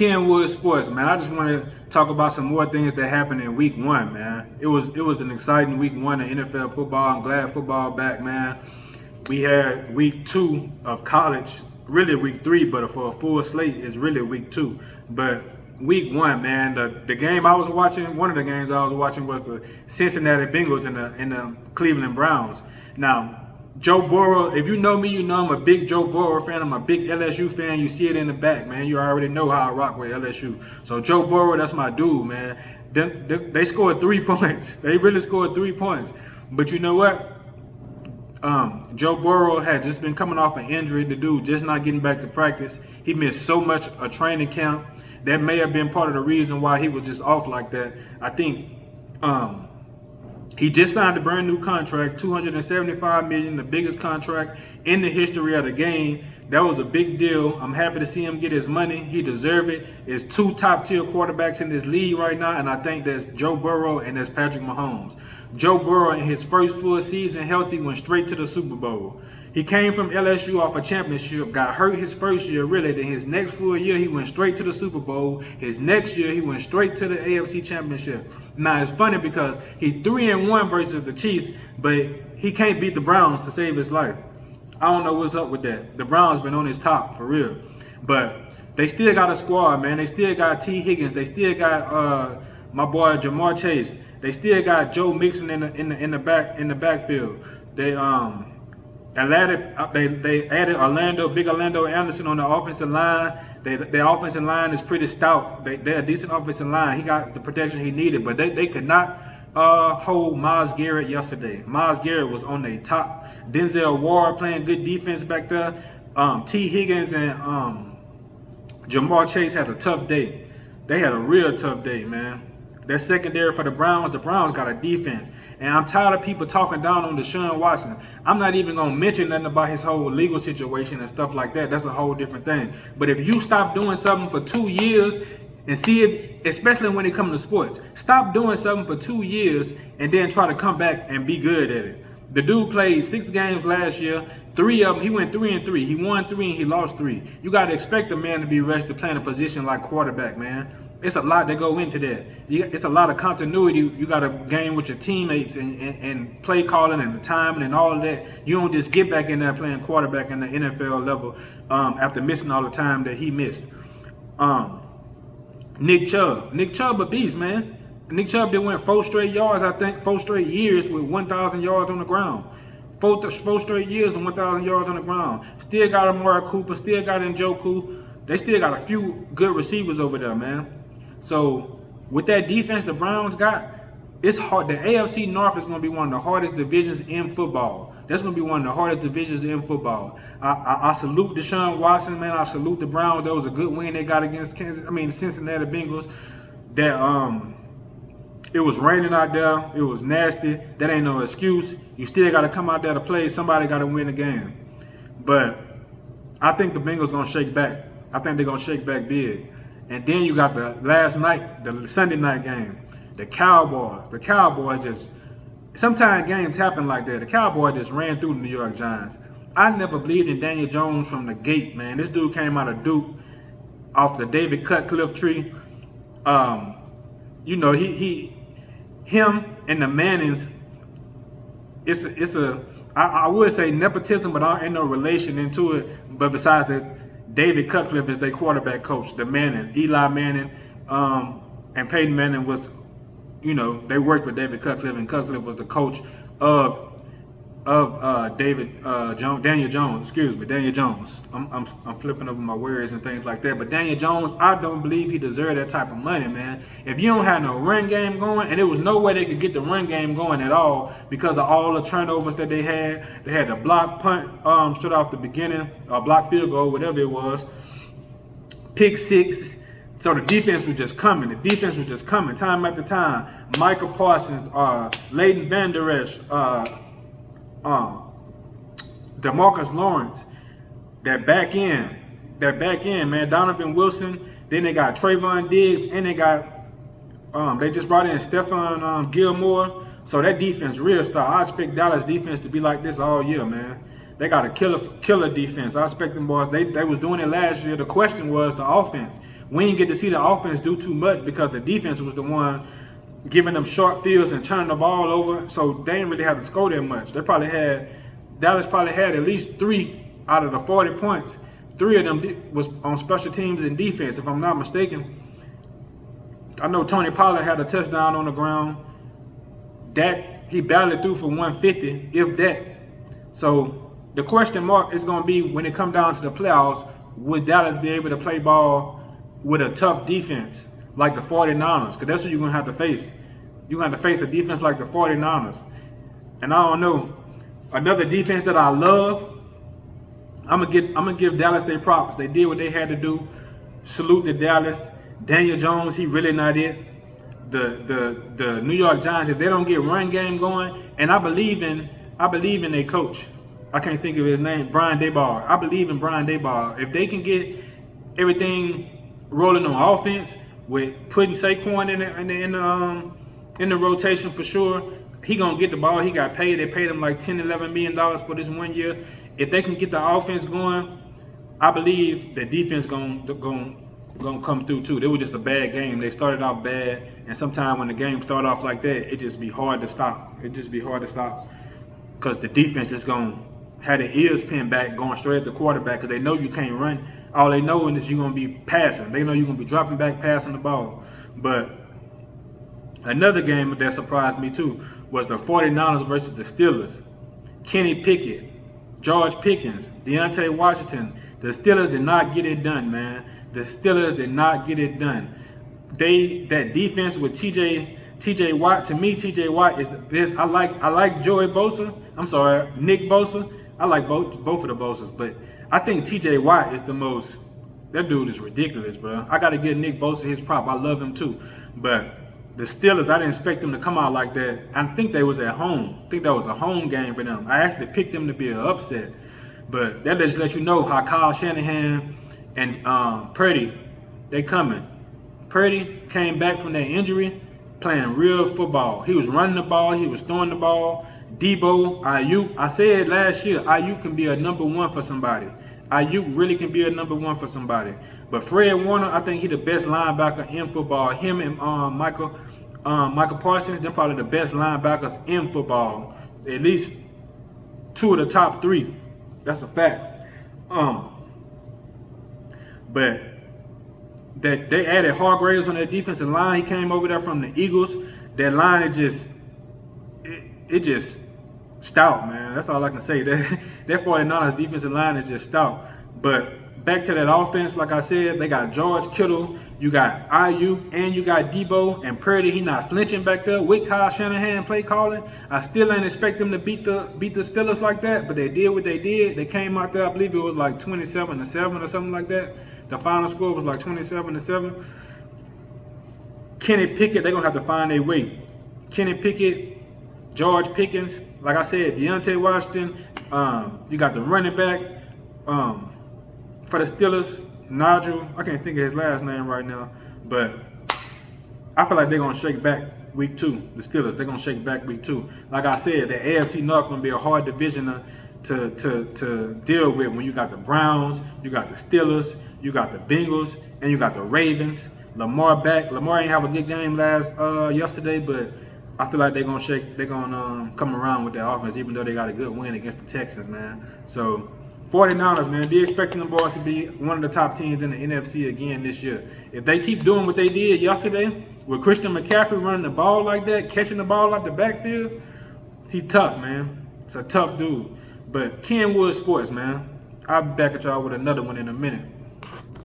Kenwood Sports, man. I just want to talk about some more things that happened in week 1, man. It was an exciting week 1 of NFL football. I'm glad football back, man. We had week 2 of college, really week 3, but for a full slate is really week 2. But week 1, man, the game I was watching, one of the games I was watching was the Cincinnati Bengals and the Cleveland Browns. Now, Joe Burrow, if you know me, you know I'm a big Joe Burrow fan. I'm a big LSU fan. You see it in the back, man. You already know how I rock with LSU. So Joe Burrow, that's my dude, man. They scored 3 points. They really scored 3 points. But you know what? Joe Burrow had just been coming off an injury. The dude just not getting back to practice. He missed so much a training camp. That may have been part of the reason why he was just off like that. I think he just signed a brand new contract, $275 million, the biggest contract in the history of the game. That was a big deal. I'm happy to see him get his money. He deserves it. There's 2 top-tier quarterbacks in this league right now, and I think that's Joe Burrow and that's Patrick Mahomes. Joe Burrow, in his first full season healthy, went straight to the Super Bowl. He came from LSU off a championship, got hurt his first year, really. Then his next full year, he went straight to the Super Bowl. His next year, he went straight to the AFC Championship. Now, it's funny because he 3-1 versus the Chiefs, but he can't beat the Browns to save his life. I don't know what's up with that. The Browns been on his top, for real. But they still got a squad, man. They still got T. Higgins. They still got my boy Jamar Chase. They still got Joe Mixon in the backfield. They added Orlando Anderson on the offensive line. Their offensive line is pretty stout. They're a decent offensive line. He got the protection he needed, but they could not hold Myles Garrett yesterday. Myles Garrett was on their top. Denzel Ward playing good defense back there. T. Higgins and Jamar Chase had a tough day. They had a real tough day, man. That secondary for the Browns got a defense. And I'm tired of people talking down on Deshaun Watson. I'm not even going to mention nothing about his whole legal situation and stuff like that. That's a whole different thing. But if you stop doing something for 2 years and see it, especially when it comes to sports, stop doing something for 2 years and then try to come back and be good at it. The dude played 6 games last year. 3 of them, he went 3-3. He won 3 and he lost 3. You got to expect a man to be rested playing a position like quarterback, man. It's a lot that go into that. It's a lot of continuity. You got to game with your teammates and play calling and the timing and all of that. You don't just get back in there playing quarterback in the NFL level after missing all the time that he missed. Nick Chubb a beast, man. Nick Chubb did went 4 straight yards, I think, 4 straight years with 1,000 yards on the ground. 4 straight years and 1,000 yards on the ground. Still got Amari Cooper, still got Njoku. They still got a few good receivers over there, man. So with that defense the Browns got, it's hard. The AFC North is going to be one of the hardest divisions in football. That's going to be one of the hardest divisions in football. I salute Deshaun Watson, man. I salute the Browns. That was a good win they got against the Cincinnati Bengals. That it was raining out there. It was nasty. That ain't no excuse. You still got to come out there to play. Somebody got to win the game. But I think the Bengals going to shake back. I think they're going to shake back big. And then you got the last night, the Sunday night game. The Cowboys just, sometimes games happen like that. The Cowboys just ran through the New York Giants. I never believed in Daniel Jones from the gate, man. This dude came out of Duke off the David Cutcliffe tree. You know, him and the Mannings, I would say nepotism, but I ain't no relation into it. But besides that, David Cutcliffe is their quarterback coach, the Mannings. Eli Manning and Peyton Manning was, you know, they worked with David Cutcliffe, and Cutcliffe was the coach of Daniel Jones. Daniel Jones. I'm flipping over my words and things like that. But Daniel Jones, I don't believe he deserved that type of money, man. If you don't have no run game going, and there was no way they could get the run game going at all because of all the turnovers that they had. They had the block punt straight off the beginning, or block field goal, whatever it was. Pick 6. So the defense was just coming. Time after time. Michael Parsons, Leighton Vander Esch, DeMarcus Lawrence, that back end, man. Donovan Wilson. Then they got Trayvon Diggs, and they got they just brought in Stephon Gilmore. So that defense real star. I expect Dallas defense to be like this all year, man. They got a killer defense. I expect them boys. They was doing it last year. The question was the offense. we didn't get to see the offense do too much because the defense was the one giving them short fields and turning the ball over. So they didn't really have to score that much. Dallas probably had at least 3 out of the 40 points. 3 of them was on special teams and defense, if I'm not mistaken. I know Tony Pollard had a touchdown on the ground. That he barely threw for 150, if that. So the question mark is going to be when it comes down to the playoffs, would Dallas be able to play ball with a tough defense like the 49ers? Because that's what you're going to have to face. You're going to have to face a defense like the 49ers. And I don't know. Another defense that I love, I'm gonna give Dallas their props. They did what they had to do. Salute to Dallas. Daniel Jones, he really not it. The New York Giants, if they don't get run game going, and I believe in their coach. I can't think of his name, Brian Daboll. I believe in Brian Daboll. If they can get everything rolling on offense with putting Saquon in the rotation for sure, he gonna get the ball. He got paid. They paid him like $10, $11 million for this 1 year. If they can get the offense going, I believe the defense gonna come through too. It was just a bad game. They started off bad, and sometimes when the game start off like that, it just be hard to stop. Because the defense just gonna have their ears pinned back, going straight at the quarterback, because they know you can't run. All they know is you're gonna be passing. They know you're gonna be dropping back, passing the ball. But another game that surprised me too was the 49ers versus the Steelers. Kenny Pickett, George Pickens, Deontay Washington. The Steelers did not get it done, man. The Steelers did not get it done. That defense with TJ Watt, to me, TJ Watt is the best. I like Nick Bosa. I like both of the Bosas, but I think TJ Watt is the most. That dude is ridiculous, bro. I gotta give Nick Bosa his prop. I love him too, but the Steelers, I didn't expect them to come out like that. I think they was at home. I think that was the home game for them. I actually picked them to be an upset. But that just lets you know how Kyle Shanahan and Purdy, they coming. Purdy came back from that injury playing real football. He was running the ball. He was throwing the ball. Debo, Ayuk. I said last year, Ayuk can be a number 1 for somebody. Ayuk really can be a number 1 for somebody. But Fred Warner, I think he's the best linebacker in football. Him and Michael Parsons, they're probably the best linebackers in football. At least 2 of the top 3. That's a fact. But that they added Hargraves on that defensive line. He came over there from the Eagles. That line, it just stout, man. That's all I can say. That 49ers defensive line is just stout. But back to that offense, like I said, they got George Kittle, you got Ayuk, and you got Debo and Purdy. He not flinching back there with Kyle Shanahan play calling. I still ain't expect them to beat the Steelers like that, but they did what they did. They came out there, I believe it was like 27-7 or something like that. The final score was like 27-7. Kenny Pickett, they're gonna have to find their way. Kenny Pickett, George Pickens, like I said, Deontay Washington. You got the running back for the Steelers, Nigel. I can't think of his last name right now, but I feel like they're gonna shake back week 2. The Steelers, they're gonna shake back week 2. Like I said, the AFC North gonna be a hard division to deal with when you got the Browns, you got the Steelers, you got the Bengals, and you got the Ravens. Lamar back. Lamar ain't have a good game yesterday, but I feel like they're gonna come around with their offense, even though they got a good win against the Texans, man. So 49ers, man, be expecting the boys to be one of the top teams in the NFC again this year. If they keep doing what they did yesterday with Christian McCaffrey running the ball like that, catching the ball out the backfield, he tough, man. It's a tough dude. But Kenwood Sports, man. I'll be back at y'all with another one in a minute.